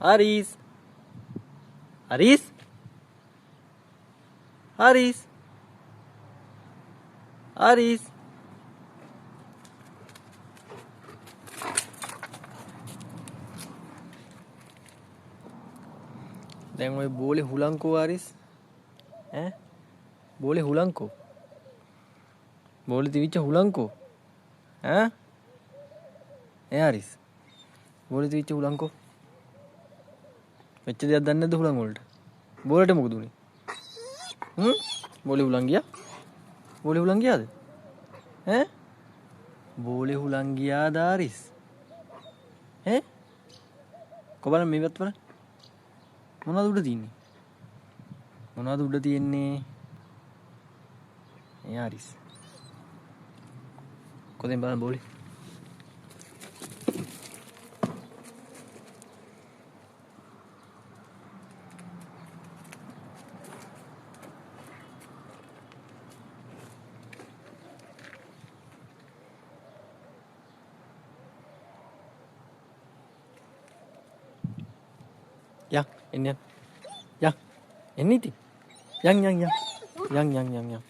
Haris. Haris. Haris. Haris. දැන් ඔය බෝලේ හුලංකෝ Haris. ඈ බෝලේ හුලංකෝ. බෝලේ තිවිච්ච හුලංකෝ. ඈ Haris. බෝලේ තිවිච්ච හුලංකෝ. වෙච්ච දෙයක් දන්නේ නැද්ද හුලං වලට? බෝලට මොකද උනේ? බෝලේ හුලං ගියා? බෝලේ හුලං ගියාද? ඈ? බෝලේ හුලං ගියාද Haris? ඈ? කොබල මේවත් වල මොනවද උඩ තියන්නේ? මොනවද උඩ තියන්නේ? Haris. කොහෙන් බලන්න බෝලේ? Yang, ini yang. Yang. Ini ti. Yang. Yang.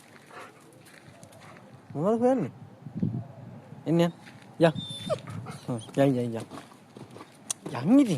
Mana tu ni? Ini yang. Yang. Yang. Yang ni ti.